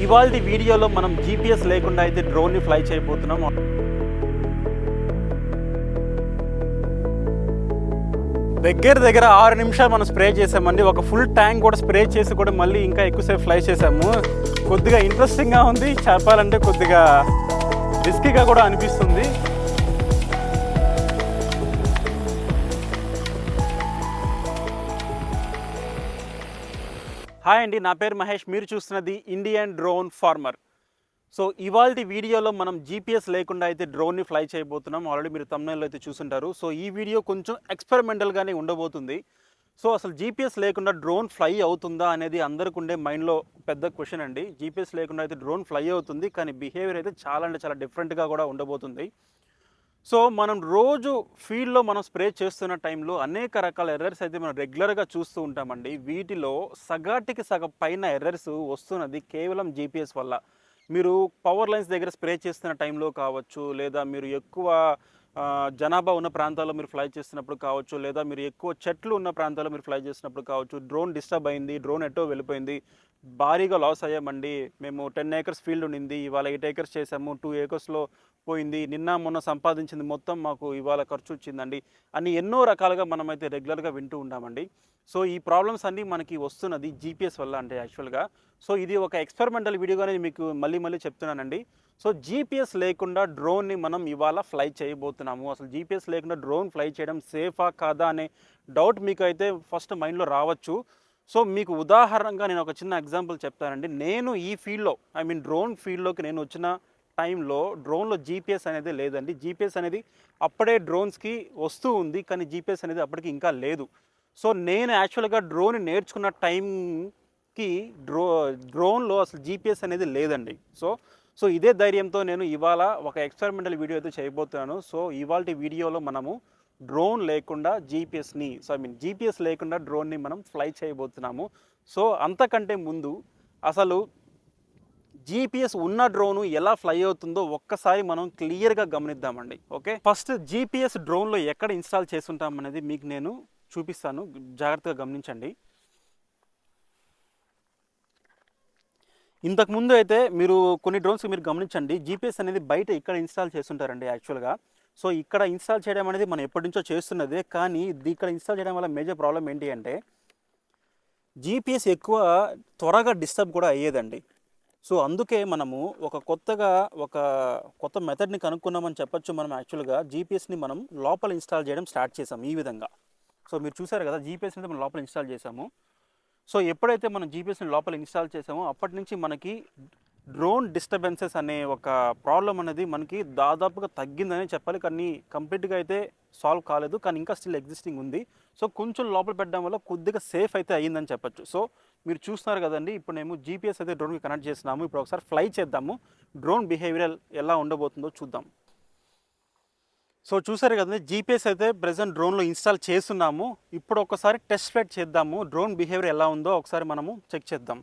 ఇవాల్టి వీడియోలో మనం జీపీఎస్ లేకుండా అయితే డ్రోన్ని ఫ్లై చేయబోతున్నాం. దగ్గర 6 నిమిషాలు మనం స్ప్రే చేసామండి. ఒక ఫుల్ ట్యాంక్ కూడా స్ప్రే చేసి కూడా మళ్ళీ ఇంకా ఎక్కువసేపు ఫ్లై చేసాము. కొద్దిగా ఇంట్రెస్టింగ్గా ఉంది, చెప్పాలంటే కొద్దిగా రిస్కీగా కూడా అనిపిస్తుంది. హాయ్ అండి, నా పేరు మహేష్. మీరు చూస్తున్నది ఇండియన్ డ్రోన్ ఫార్మర్. సో ఇవాల్టి వీడియోలో మనం జీపీఎస్ లేకుండా అయితే డ్రోన్ని ఫ్లై చేయబోతున్నాం. ఆల్రెడీ మీరు థంబ్నెయిల్లో అయితే చూసుంటారు. సో ఈ వీడియో కొంచెం ఎక్స్పెరిమెంటల్గానే ఉండబోతుంది. సో అసలు జీపీఎస్ లేకుండా డ్రోన్ ఫ్లై అవుతుందా అనేది అందరికి ఉండే మైండ్లో పెద్ద క్వశ్చన్ అండి. జీపీఎస్ లేకుండా అయితే డ్రోన్ ఫ్లై అవుతుంది, కానీ బిహేవియర్ అయితే చాలా అంటే చాలా డిఫరెంట్గా కూడా ఉండబోతుంది. సో మనం రోజు ఫీల్డ్లో మనం స్ప్రే చేస్తున్న టైంలో అనేక రకాల ఎర్రర్స్ అయితే మనం రెగ్యులర్గా చూస్తూ ఉంటామండి. వీటిలో సగాటికి సగం పైన ఎర్రర్స్ వస్తున్నది కేవలం జీపీఎస్ వల్ల. మీరు పవర్ లైన్స్ దగ్గర స్ప్రే చేస్తున్న టైంలో కావచ్చు, లేదా మీరు ఎక్కువ జనాభా ఉన్న ప్రాంతాల్లో మీరు ఫ్లై చేస్తున్నప్పుడు కావచ్చు, లేదా మీరు ఎక్కువ చెట్లు ఉన్న ప్రాంతాల్లో మీరు ఫ్లై చేసినప్పుడు కావచ్చు, డ్రోన్ డిస్టర్బ్ అయింది, డ్రోన్ ఎటో వెళ్ళిపోయింది, భారీగా లాస్ అయ్యామండి. మేము 10 acres ఫీల్డ్ ఉండింది, ఇవాళ 8 acres చేసాము, 2 acresలో పోయింది, నిన్న మొన్న సంపాదించింది మొత్తం మాకు ఇవాళ ఖర్చు వచ్చిందండి అని ఎన్నో రకాలుగా మనమైతే రెగ్యులర్గా వింటూ ఉంటామండి. సో ఈ ప్రాబ్లమ్స్ అన్నీ మనకి వస్తున్నది జీపీఎస్ వల్ల అంటే యాక్చువల్గా. సో ఇది ఒక ఎక్స్పెరిమెంటల్ వీడియోగానే మీకు మళ్ళీ చెప్తున్నానండి. సో జీపీఎస్ లేకుండా డ్రోన్ని మనం ఇవాళ ఫ్లై చేయబోతున్నాము. అసలు జీపీఎస్ లేకుండా డ్రోన్ ఫ్లై చేయడం సేఫా కాదా అనే డౌట్ మీకు అయితే ఫస్ట్ మైండ్లో రావచ్చు. సో మీకు ఉదాహరణగా నేను ఒక చిన్న ఎగ్జాంపుల్ చెప్తానండి. నేను ఈ ఫీల్డ్లో డ్రోన్ ఫీల్డ్లోకి నేను వచ్చిన టైంలో డ్రోన్లో జీపీఎస్ అనేది లేదండి. జీపీఎస్ అనేది అప్పుడే డ్రోన్స్కి వస్తూ ఉంది, కానీ జీపీఎస్ అనేది అప్పటికి ఇంకా లేదు. సో నేను యాక్చువల్గా డ్రోన్ నేర్చుకున్న టైంకి డ్రోన్లో అసలు జీపీఎస్ అనేది లేదండి. సో ఇదే ధైర్యంతో నేను ఇవాళ ఒక ఎక్స్పెరిమెంటల్ వీడియో అయితే చేయబోతున్నాను. సో ఇవాల్టి వీడియోలో మనము డ్రోన్ లేకుండా జీపీఎస్ లేకుండా డ్రోన్ని మనం ఫ్లై చేయబోతున్నాము. సో అంతకంటే ముందు అసలు జీపీఎస్ ఉన్న డ్రోను ఎలా ఫ్లై అవుతుందో ఒక్కసారి మనం క్లియర్గా గమనిద్దామండి. ఓకే, ఫస్ట్ జీపీఎస్ డ్రోన్లో ఎక్కడ ఇన్స్టాల్ చేసుంటాం అనేది మీకు నేను చూపిస్తాను, జాగ్రత్తగా గమనించండి. ఇంతకుముందు అయితే మీరు కొన్ని డ్రోన్స్ మీరు గమనించండి, జీపీఎస్ అనేది బయట ఇక్కడ ఇన్స్టాల్ చేస్తుంటారండి యాక్చువల్గా. సో ఇక్కడ ఇన్స్టాల్ చేయడం అనేది మనం ఎప్పటి నుంచో చేస్తున్నదే, కానీ ఇక్కడ ఇన్స్టాల్ చేయడం వల్ల మేజర్ ప్రాబ్లం ఏంటి అంటే జీపీఎస్ ఎక్కువ త్వరగా డిస్టర్బ్ కూడా అయ్యేదండి. సో అందుకే మనము ఒక కొత్త మెథడ్ని కనుక్కున్నామని చెప్పొచ్చు. మనం యాక్చువల్గా జీపీఎస్ని మనం లోపల ఇన్స్టాల్ చేయడం స్టార్ట్ చేసాము ఈ విధంగా. సో మీరు చూసారు కదా, జీపీఎస్ అనేది మనం లోపల ఇన్స్టాల్ చేసాము. సో ఎప్పుడైతే మనం జీపీఎస్ని లోపల ఇన్స్టాల్ చేసామో అప్పటి నుంచి మనకి డ్రోన్ డిస్టర్బెన్సెస్ అనే ఒక ప్రాబ్లం అనేది మనకి దాదాపుగా తగ్గిందని చెప్పాలి, కానీ కంప్లీట్గా అయితే సాల్వ్ కాలేదు, కానీ ఇంకా స్టిల్ ఎగ్జిస్టింగ్ ఉంది. సో కొంచెం లోపల పెట్టడం వల్ల కొద్దిగా సేఫ్ అయితే అయ్యిందని చెప్పచ్చు. సో మీరు చూస్తున్నారు కదండి, ఇప్పుడు మేము జీపీఎస్ అయితే డ్రోన్కి కనెక్ట్ చేస్తున్నాము. ఇప్పుడు ఒకసారి ఫ్లై చేద్దాము, డ్రోన్ బిహేవియర్ ఎలా ఉండబోతుందో చూద్దాం. సో చూసారు కదండి, జీపీఎస్ అయితే ప్రెజెంట్ డ్రోన్లో ఇన్స్టాల్ చేస్తున్నాము. ఇప్పుడు ఒకసారి టెస్ట్ ఫ్లైట్ చేద్దాము, డ్రోన్ బిహేవియర్ ఎలా ఉందో ఒకసారి మనము చెక్ చేద్దాం.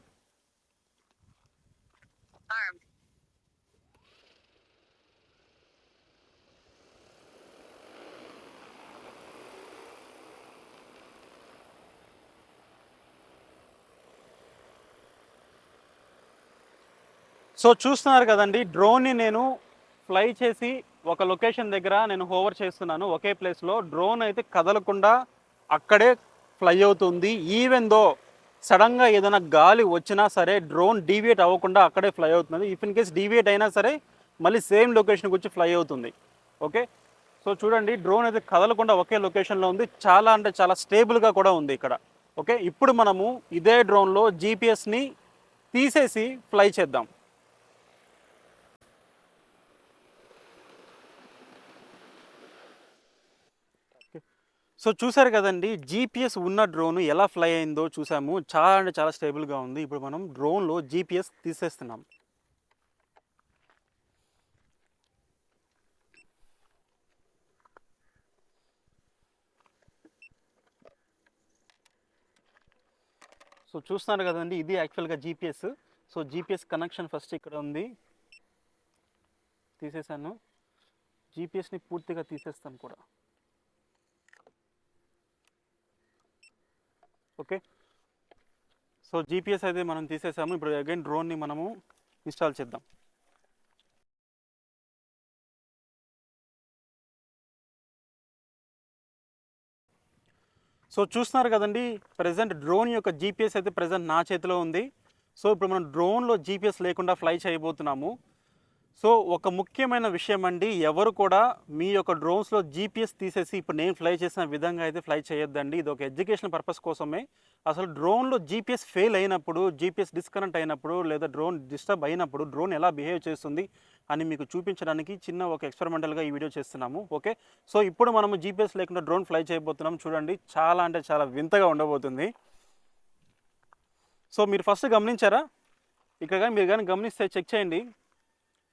సో చూస్తున్నారు కదండి, డ్రోన్ని నేను ఫ్లై చేసి ఒక లొకేషన్ దగ్గర నేను హోవర్ చేస్తున్నాను ఒకే ప్లేస్లో. డ్రోన్ అయితే కదలకుండా అక్కడే ఫ్లై అవుతుంది. ఈవెన్ దో సడన్గా ఏదైనా గాలి వచ్చినా సరే డ్రోన్ డీవియేట్ అవ్వకుండా అక్కడే ఫ్లై అవుతుంది. ఇఫ్ ఇన్ కేస్ డీవియేట్ అయినా సరే మళ్ళీ సేమ్ లొకేషన్కి వచ్చి ఫ్లై అవుతుంది. ఓకే, సో చూడండి, డ్రోన్ అయితే కదలకుండా ఒకే లొకేషన్లో ఉంది. చాలా అంటే చాలా స్టేబుల్గా కూడా ఉంది ఇక్కడ. ఓకే, ఇప్పుడు మనము ఇదే డ్రోన్లో జీపీఎస్ని తీసేసి ఫ్లై చేద్దాం. సో చూసారు కదండి, జీపీఎస్ ఉన్న డ్రోన్ ఎలా ఫ్లై అయిందో చూసాము. చాలా అంటే చాలా స్టేబుల్గా ఉంది. ఇప్పుడు మనం డ్రోన్లో జీపీఎస్ తీసేస్తున్నాం. సో చూస్తున్నారు కదండి, ఇది యాక్చువల్గా GPS. So GPS connection first ఇక్కడ ఉంది, తీసేసాను. జీపీఎస్ని పూర్తిగా తీసేస్తాను కూడా. ఓకే, సో జీపీఎస్ అయితే మనం తీసేసాము. ఇప్పుడు అగైన్ డ్రోన్ని మనము ఇన్స్టాల్ చేద్దాం. సో చూస్తున్నారు కదండి, ప్రజెంట్ డ్రోన్ యొక్క జీపీఎస్ అయితే ప్రజెంట్ నా చేతిలో ఉంది. సో ఇప్పుడు మనం డ్రోన్లో జీపీఎస్ లేకుండా ఫ్లై చేయబోతున్నాము. సో ఒక ముఖ్యమైన విషయం అండి, ఎవరు కూడా మీ యొక్క డ్రోన్స్లో జీపీఎస్ తీసేసి ఇప్పుడు నేను ఫ్లై చేసిన విధంగా అయితే ఫ్లై చేయొద్దండి. ఇది ఒక ఎడ్యుకేషన్ పర్పస్ కోసమే. అసలు డ్రోన్లో జీపీఎస్ ఫెయిల్ అయినప్పుడు, జీపీఎస్ డిస్కనెక్ట్ అయినప్పుడు, లేదా డ్రోన్ డిస్టర్బ్ అయినప్పుడు డ్రోన్ ఎలా బిహేవ్ చేస్తుంది అని మీకు చూపించడానికి చిన్న ఒక ఎక్స్పెరిమెంటల్గా ఈ వీడియో చేస్తున్నాము. ఓకే, సో ఇప్పుడు మనము జీపీఎస్ లేకుండా డ్రోన్ ఫ్లై చేయబోతున్నాం. చూడండి, చాలా అంటే చాలా వింతగా ఉండబోతుంది. సో మీరు ఫస్ట్ గమనించారా, ఇక్కడ కానీ మీరు కానీ గమనిస్తే చెక్ చేయండి,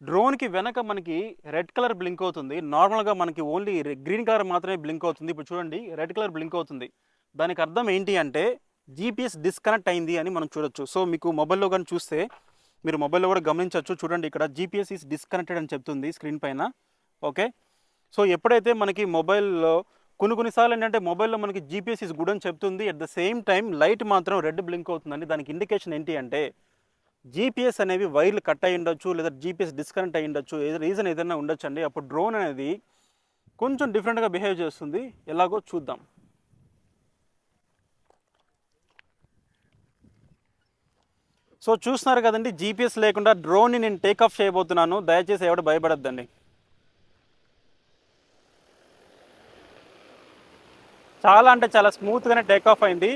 డ్రోన్కి వెనక మనకి రెడ్ కలర్ బ్లింక్ అవుతుంది. నార్మల్గా మనకి ఓన్లీ గ్రీన్ కలర్ మాత్రమే బ్లింక్ అవుతుంది. ఇప్పుడు చూడండి, రెడ్ కలర్ బ్లింక్ అవుతుంది. దానికి అర్థం ఏంటి అంటే జీపీఎస్ డిస్కనెక్ట్ అయింది అని మనం చూడొచ్చు. సో మీకు మొబైల్లో కానీ చూస్తే మీరు మొబైల్లో కూడా గమనించవచ్చు. చూడండి, ఇక్కడ జీపీఎస్ ఈస్ డిస్కనెక్టెడ్ అని చెప్తుంది స్క్రీన్ పైన. ఓకే, సో ఎప్పుడైతే మనకి మొబైల్లో కొన్నిసార్లు ఏంటంటే మొబైల్లో మనకి జీపీఎస్ ఈస్ గుడ్ అని చెప్తుంది, at the same time light మాత్రం రెడ్ బ్లింక్ అవుతుందండి. దానికి ఇండికేషన్ ఏంటి అంటే జీపీఎస్ అనేవి వైర్లు కట్ అయి ఉండొచ్చు, లేదా జీపీఎస్ డిస్కనెక్ట్ అయి ఉండొచ్చు, రీజన్ ఏదైనా ఉండొచ్చు అండి. అప్పుడు డ్రోన్ అనేది కొంచెం డిఫరెంట్గా బిహేవ్ చేస్తుంది. ఎలాగో చూద్దాం. సో చూస్తున్నారు కదండి, జీపీఎస్ లేకుండా డ్రోన్ని నేను టేకాఫ్ చేయబోతున్నాను. దయచేసి ఎవడు భయపడద్దండి. చాలా అంటే చాలా స్మూత్గానే టేకాఫ్ అయింది.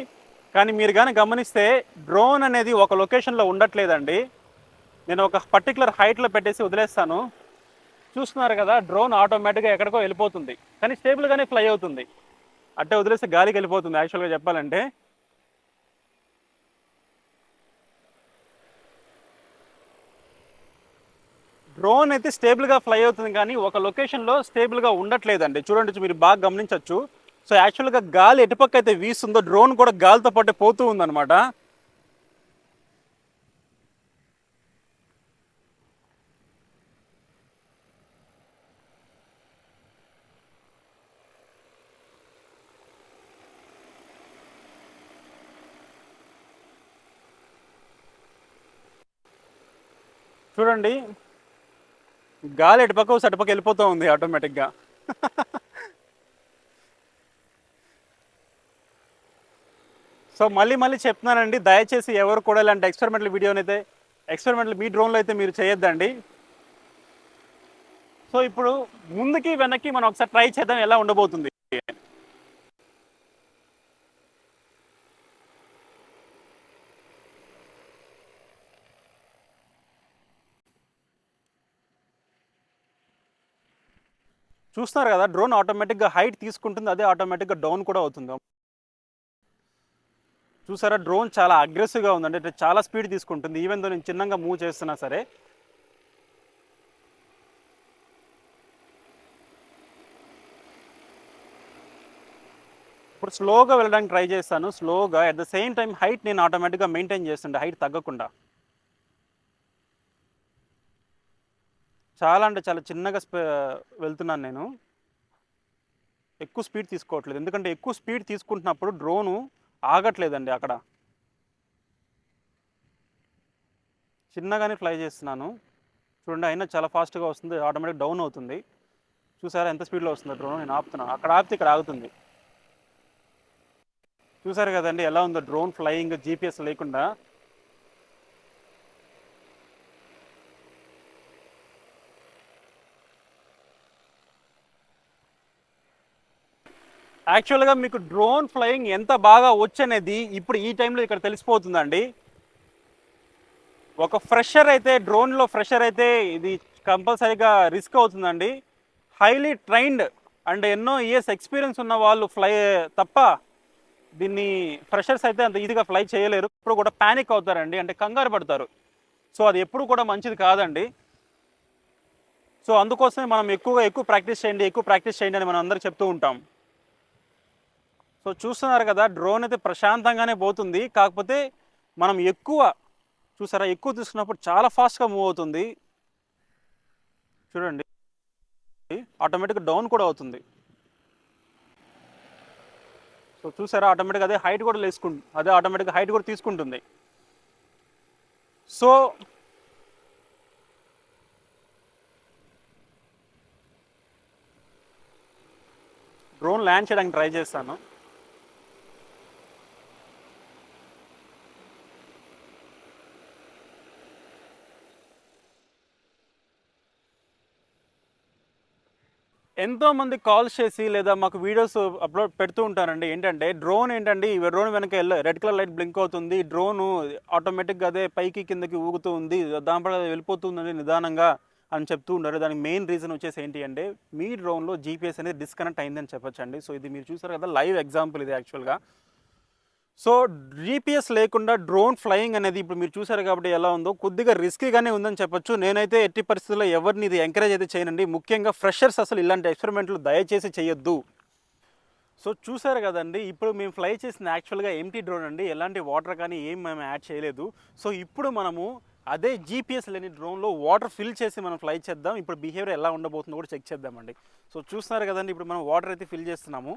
కానీ మీరు కానీ గమనిస్తే డ్రోన్ అనేది ఒక లొకేషన్లో ఉండట్లేదండి. నేను ఒక పర్టికులర్ హైట్లో పెట్టేసి వదిలేస్తాను. చూస్తున్నారు కదా, డ్రోన్ ఆటోమేటిక్గా ఎక్కడికో వెళ్ళిపోతుంది, కానీ స్టేబుల్గానే ఫ్లై అవుతుంది. అట్టే వదిలేస్తే గాలికి వెళ్ళిపోతుంది యాక్చువల్గా చెప్పాలంటే. డ్రోన్ అయితే స్టేబుల్గా ఫ్లై అవుతుంది, కానీ ఒక లొకేషన్లో స్టేబుల్గా ఉండట్లేదండి. చూడండి, మీరు బాగా గమనించవచ్చు. సో యాక్చువల్గా గాలి ఎటుపక్క అయితే వీస్తుందో డ్రోన్ కూడా గాలితో పాటు పోతూ ఉందన్నమాట. చూడండి, గాలి ఎటుపక్క వస్తే అటుపక్క వెళ్ళిపోతూ ఉంది ఆటోమేటిక్గా. సో మళ్ళీ చెప్తున్నానండి, దయచేసి ఎవరు కూడా ఇలాంటి ఎక్స్పెరిమెంటల్ వీడియోని అయితే ఎక్స్పెరిమెంటల్ మీ డ్రోన్లో అయితే మీరు చేయొద్దండి. సో ఇప్పుడు ముందుకి వెనక్కి మనం ఒకసారి ట్రై చేద్దాం ఎలా ఉండబోతుంది. చూస్తున్నారు కదా, డ్రోన్ ఆటోమేటిక్గా హైట్ తీసుకుంటుంది, అదే ఆటోమేటిక్గా డౌన్ కూడా అవుతుంది. చూసారా, డ్రోన్ చాలా అగ్రెసివ్గా ఉందండి, అంటే చాలా స్పీడ్ తీసుకుంటుంది. ఈవెన్ దో నేను చిన్నగా మూవ్ చేస్తున్నా సరే. ఇప్పుడు స్లోగా వెళ్ళడానికి ట్రై చేస్తాను, స్లోగా. At the same time height నేను ఆటోమేటిక్గా మెయింటైన్ చేస్తుండే, హైట్ తగ్గకుండా. చాలా అంటే చాలా చిన్నగా వెళ్తున్నాను నేను, ఎక్కువ స్పీడ్ తీసుకోవట్లేదు. ఎందుకంటే ఎక్కువ స్పీడ్ తీసుకుంటున్నప్పుడు డ్రోను ఆగట్లేదండి. అక్కడ చిన్నగానే ఫ్లై చేస్తున్నాను. చూడండి, అయినా చాలా ఫాస్ట్గా వస్తుంది, ఆటోమేటిక్ డౌన్ అవుతుంది. చూసారా ఎంత స్పీడ్లో వస్తుందో డ్రోన్. నేను ఆపుతున్నాను, అక్కడ ఆపితే ఇక్కడ ఆగుతుంది. చూసారు కదండి ఎలా ఉందో డ్రోన్ ఫ్లయింగ్ జీపీఎస్ లేకుండా. యాక్చువల్గా మీకు డ్రోన్ ఫ్లయింగ్ ఎంత బాగా వచ్చనేది ఇప్పుడు ఈ టైంలో ఇక్కడ తెలిసిపోతుందండి. ఒక ఫ్రెషర్ అయితే, డ్రోన్లో ఫ్రెషర్ అయితే ఇది కంపల్సరీగా రిస్క్ అవుతుందండి. హైలీ ట్రైన్డ్ అండ్ ఎన్నో ఇయర్స్ ఎక్స్పీరియన్స్ ఉన్న వాళ్ళు ఫ్లై తప్ప దీన్ని ఫ్రెషర్స్ అయితే అంత ఈజీగా ఫ్లై చేయలేరు. ఇప్పుడు కూడా ప్యానిక్ అవుతారండి, అంటే కంగారు పడతారు. సో అది ఎప్పుడు కూడా మంచిది కాదండి. సో అందుకోసమే మనం ఎక్కువ ప్రాక్టీస్ చేయండి అని మనం అందరికి చెప్తూ ఉంటాం. సో చూస్తున్నారు కదా, డ్రోన్ అయితే ప్రశాంతంగానే పోతుంది. కాకపోతే మనం చూసారా, ఎక్కువ తీసుకున్నప్పుడు చాలా ఫాస్ట్గా మూవ్ అవుతుంది. చూడండి, ఆటోమేటిక్గా డౌన్ కూడా అవుతుంది. సో చూసారా, ఆటోమేటిక్గా అదే హైట్ కూడా ఆటోమేటిక్గా హైట్ కూడా తీసుకుంటుంది. సో డ్రోన్ ల్యాండ్ చేయడానికి ట్రై చేస్తాను. ఎంతోమంది కాల్స్ చేసి లేదా మాకు వీడియోస్ అప్లోడ్ పెడుతూ ఉంటారండి. ఏంటంటే డ్రోన్ ఏంటండి, ఈ డ్రోన్ వెనక రెడ్ కలర్ లైట్ బ్లింక్ అవుతుంది, డ్రోను ఆటోమేటిక్గా అదే పైకి కిందకి ఊగుతూ ఉంది, దానిపై వెళ్ళిపోతుందండి నిదానంగా అని చెప్తూ ఉంటారు. దానికి మెయిన్ రీజన్ వచ్చేసి ఏంటి అంటే మీ డ్రోన్లో జీపీఎస్ అనేది డిస్కనెక్ట్ అయిందని చెప్పొచ్చండి. సో ఇది మీరు చూసారు కదా, లైవ్ ఎగ్జాంపుల్ ఇది యాక్చువల్గా. సో జీపీఎస్ లేకుండా డ్రోన్ ఫ్లయింగ్ అనేది ఇప్పుడు మీరు చూసారు కాబట్టి ఎలా ఉందో కొద్దిగా రిస్కీగానే ఉందని చెప్పొచ్చు. నేనైతే ఎట్టి పరిస్థితుల్లో ఎవరిని ఇది ఎంకరేజ్ అయితే చేయనండి. ముఖ్యంగా ఫ్రెషర్స్ అసలు ఇలాంటి ఎక్స్పెరిమెంట్లు దయచేసి చేయొద్దు. సో చూసారు కదండి, ఇప్పుడు మేము ఫ్లై చేసిన యాక్చువల్గా ఎంటీ డ్రోన్ అండి. ఎలాంటి వాటర్ కానీ ఏం మేము యాడ్ చేయలేదు. సో ఇప్పుడు మనము అదే జీపీఎస్ లేని డ్రోన్లో వాటర్ ఫిల్ చేసి మనం ఫ్లై చేద్దాం. ఇప్పుడు బిహేవియర్ ఎలా ఉండబోతుందో కూడా చెక్ చేద్దామండి. సో చూస్తున్నారు కదండి, ఇప్పుడు మనం వాటర్ అయితే ఫిల్ చేస్తున్నాము.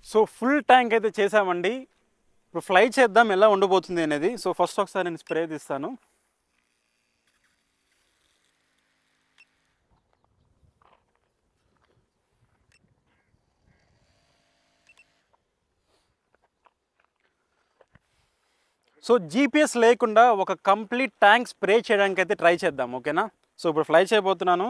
సో ఫుల్ ట్యాంక్ అయితే చేసామండి. ఇప్పుడు ఫ్లై చేద్దాం ఎలా ఉండబోతుంది అనేది. సో ఫస్ట్ ఒకసారి నేను స్ప్రే తీస్తాను. సో జీపీఎస్ లేకుండా ఒక కంప్లీట్ ట్యాంక్ స్ప్రే చేయడానికి అయితే ట్రై చేద్దాం, ఓకేనా? సో ఇప్పుడు ఫ్లై చేయబోతున్నాను.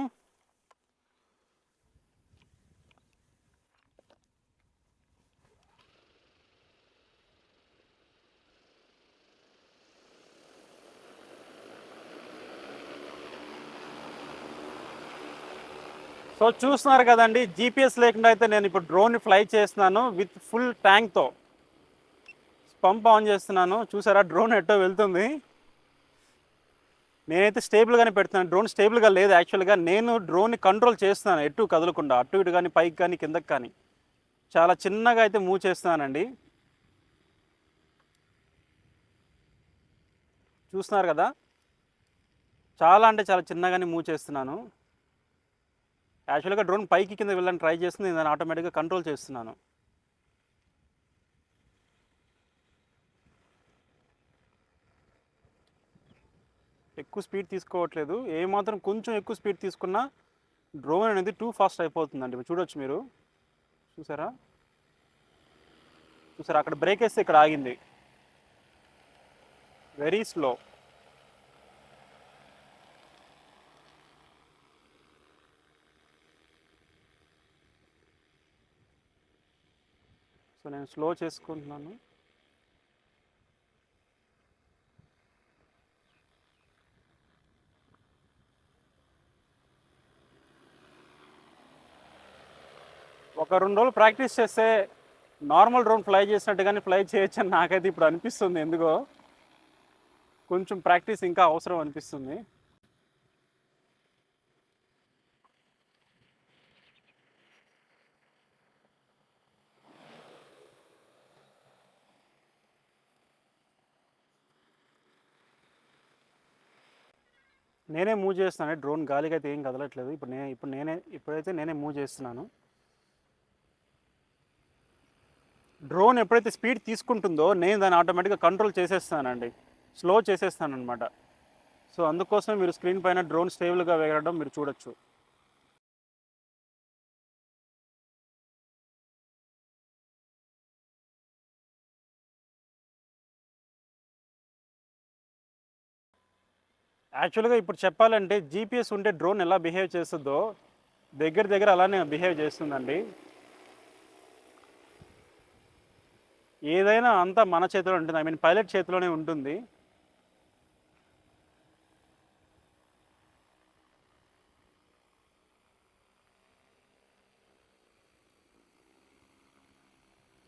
సో చూస్తున్నారు కదండి, జీపీఎస్ లేకుండా అయితే నేను ఇప్పుడు డ్రోన్ని ఫ్లై చేస్తున్నాను విత్ ఫుల్ ట్యాంక్తో. పంప్ ఆన్ చేస్తున్నాను. చూసారా డ్రోన్ ఎట్టో వెళ్తుంది. నేనైతే స్టేబుల్గానే పెడుతున్నాను. డ్రోన్ స్టేబుల్గా లేదు యాక్చువల్గా. నేను డ్రోన్ని కంట్రోల్ చేస్తున్నాను ఎటు కదలకుండా, అటు ఇటు కానీ పైకి కానీ కిందకి కానీ. చాలా చిన్నగా అయితే మూవ్ చేస్తున్నానండి. చూస్తున్నారు కదా, చాలా అంటే చాలా చిన్నగానే మూవ్ చేస్తున్నాను. యాక్చువల్గా డ్రోన్ పైకి కింద వెళ్ళడానికి ట్రై చేస్తుంది, నేను ఆటోమేటిక్గా కంట్రోల్ చేస్తున్నాను. ఎక్కువ స్పీడ్ తీసుకోవట్లేదు. ఏమాత్రం కొంచెం ఎక్కువ స్పీడ్ తీసుకున్నా డ్రోన్ అనేది టూ ఫాస్ట్ అయిపోతుందండి. చూడొచ్చు మీరు. చూసారా చూసారా అక్కడ బ్రేక్ వేస్తే ఇక్కడ ఆగింది. Very slow. సో నేను స్లో చేసుకుంటున్నాను. ఒక 2 రోజులు ప్రాక్టీస్ చేస్తే నార్మల్ డ్రోన్ ఫ్లై చేసినట్టుగానే ఫ్లై చేయొచ్చని నాకైతే ఇప్పుడు అనిపిస్తుంది. ఎందుకో కొంచెం ప్రాక్టీస్ ఇంకా అవసరం అనిపిస్తుంది. నేనే మూవ్ చేస్తున్నాను. డ్రోన్ గాలికి అయితే ఏం కదలట్లేదు. ఇప్పుడైతే నేనే మూవ్ చేస్తున్నాను. డ్రోన్ ఎప్పుడైతే స్పీడ్ తీసుకుంటుందో నేను దాన్ని ఆటోమేటిక్గా కంట్రోల్ చేసేస్తానండి, స్లో చేసేస్తాను అనమాట. సో అందుకోసమే మీరు స్క్రీన్ పైన డ్రోన్ స్టేబుల్గా వేగడం మీరు చూడొచ్చు. యాక్చువల్గా ఇప్పుడు చెప్పాలంటే జీపీఎస్ ఉంటే డ్రోన్ ఎలా బిహేవ్ చేస్తుందో దగ్గర దగ్గర అలానే బిహేవ్ చేస్తుందండి. ఏదైనా అంతా మన చేతిలో ఉంటుంది, ఐ మీన్ పైలట్ చేతిలోనే ఉంటుంది.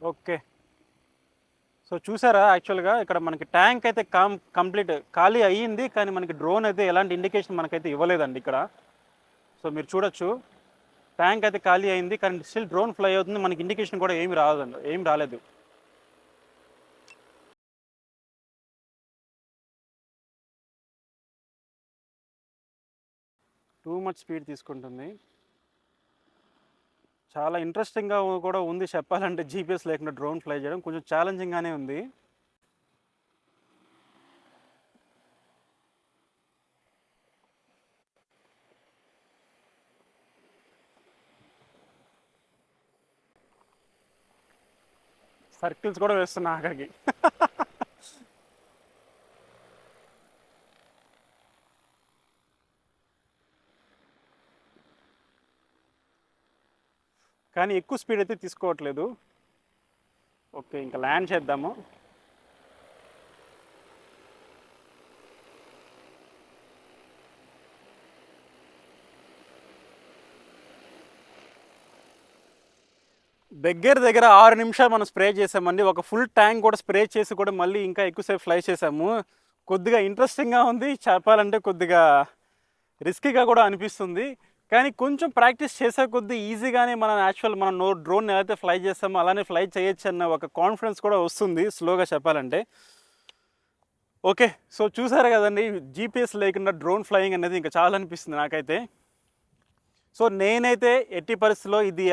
ఓకే, సో చూసారా యాక్చువల్గా ఇక్కడ మనకి ట్యాంక్ అయితే కంప్లీట్ ఖాళీ అయ్యింది, కానీ మనకి డ్రోన్ అయితే ఎలాంటి ఇండికేషన్ మనకైతే ఇవ్వలేదండి ఇక్కడ. సో మీరు చూడొచ్చు, ట్యాంక్ అయితే ఖాళీ అయింది కానీ స్టిల్ డ్రోన్ ఫ్లై అవుతుంది. మనకి ఇండికేషన్ కూడా ఏమి రాదండి, ఏం రాలేదు. టూ మచ్ స్పీడ్ తీసుకుంటుంది. చాలా ఇంట్రెస్టింగ్గా కూడా ఉంది చెప్పాలంటే. జీపీఎస్ లేకుండా డ్రోన్ ఫ్లై చేయడం కొంచెం ఛాలెంజింగ్గానే ఉంది. సర్కిల్స్ కూడా వేస్తున్నా ఆఖరికి. కానీ ఎక్కువ స్పీడ్ అయితే తీసుకోవట్లేదు. ఓకే, ఇంకా ల్యాండ్ చేద్దాము. దగ్గర 6 నిమిషాలు మనం స్ప్రే చేసామండి. ఒక ఫుల్ ట్యాంక్ కూడా స్ప్రే చేసి కూడా మళ్ళీ ఇంకా ఎక్కువసేపు ఫ్లై చేసాము. కొద్దిగా ఇంట్రెస్టింగ్గా ఉంది, చెప్పాలంటే కొద్దిగా రిస్కీగా కూడా అనిపిస్తుంది. కానీ కొంచెం ప్రాక్టీస్ చేసే కొద్దీ ఈజీగానే మనం డ్రోన్ ఏదైతే ఫ్లై చేస్తామో అలానే ఫ్లై చేయొచ్చు అన్న ఒక కాన్ఫిడెన్స్ కూడా వస్తుంది స్లోగా చెప్పాలంటే. ఓకే, సో చూసారు కదండి, జీపీఎస్ లేకుండా డ్రోన్ ఫ్లయింగ్ అనేది ఇంకా చాలా అనిపిస్తుంది నాకైతే. సో నేనైతే ఎట్టి పరిస్థితుల్లో ఇది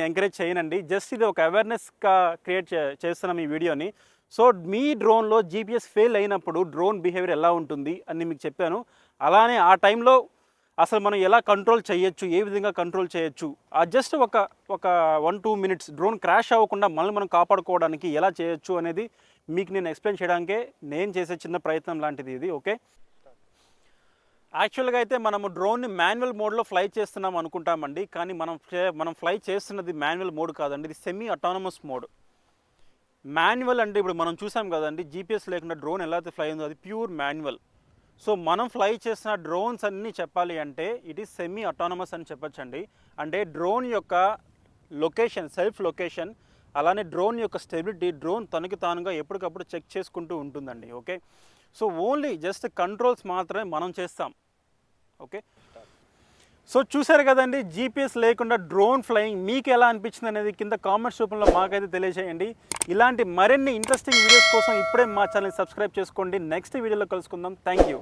ఎంకరేజ్ చేయనండి. జస్ట్ ఇది ఒక అవేర్నెస్గా క్రియేట్ చేస్తున్నాం ఈ వీడియోని. సో మీ డ్రోన్లో జీపీఎస్ ఫెయిల్ అయినప్పుడు డ్రోన్ బిహేవియర్ ఎలా ఉంటుంది అని మీకు చెప్పాను. అలానే ఆ టైంలో అసలు మనం ఎలా కంట్రోల్ చేయొచ్చు, ఏ విధంగా కంట్రోల్ చేయొచ్చు, జస్ట్ ఒక 1-2 మినిట్స్ డ్రోన్ క్రాష్ అవ్వకుండా మనం కాపాడుకోవడానికి ఎలా చేయొచ్చు అనేది మీకు నేను ఎక్స్ప్లెయిన్ చేయడానికే నేను చేసే చిన్న ప్రయత్నం లాంటిది ఇది. ఓకే, యాక్చువల్గా అయితే మనము డ్రోన్ని మాన్యువల్ మోడ్లో ఫ్లై చేస్తున్నాం అనుకుంటామండి. కానీ మనం ఫ్లై చేస్తున్నది మాన్యువల్ మోడ్ కాదండి, ఇది సెమీ అటానమస్ మోడ్. మాన్యువల్ అంటే ఇప్పుడు మనం చూసాం కదండి, జీపీఎస్ లేకుండా డ్రోన్ ఎలా అయితే ఫ్లై ఉందో అది ప్యూర్ మాన్యువల్. సో మనం ఫ్లై చేసిన డ్రోన్స్ అన్నీ చెప్పాలి అంటే ఇట్ ఈస్ సెమీ అటానమస్ అని చెప్పొచ్చండి. అంటే డ్రోన్ యొక్క లొకేషన్, సెల్ఫ్ లొకేషన్, అలానే డ్రోన్ యొక్క స్టెబిలిటీ డ్రోన్ తనకి తానుగా ఎప్పటికప్పుడు చెక్ చేసుకుంటూ ఉంటుందండి. Okay, so only just controls మాత్రమే మనం చేస్తాం. ఓకే, సో చూసారు కదండి, జీపీఎస్ లేకుండా డ్రోన్ ఫ్లయింగ్ మీకు ఎలా అనిపించింది అనేది కింద కామెంట్స్ రూపంలో మాకైతే తెలియజేయండి. ఇలాంటి మరిన్ని ఇంట్రెస్టింగ్ వీడియోస్ కోసం ఇప్పుడే మా ఛానల్ని సబ్స్క్రైబ్ చేసుకోండి. నెక్స్ట్ వీడియోలో కలుసుకుందాం. Thank you.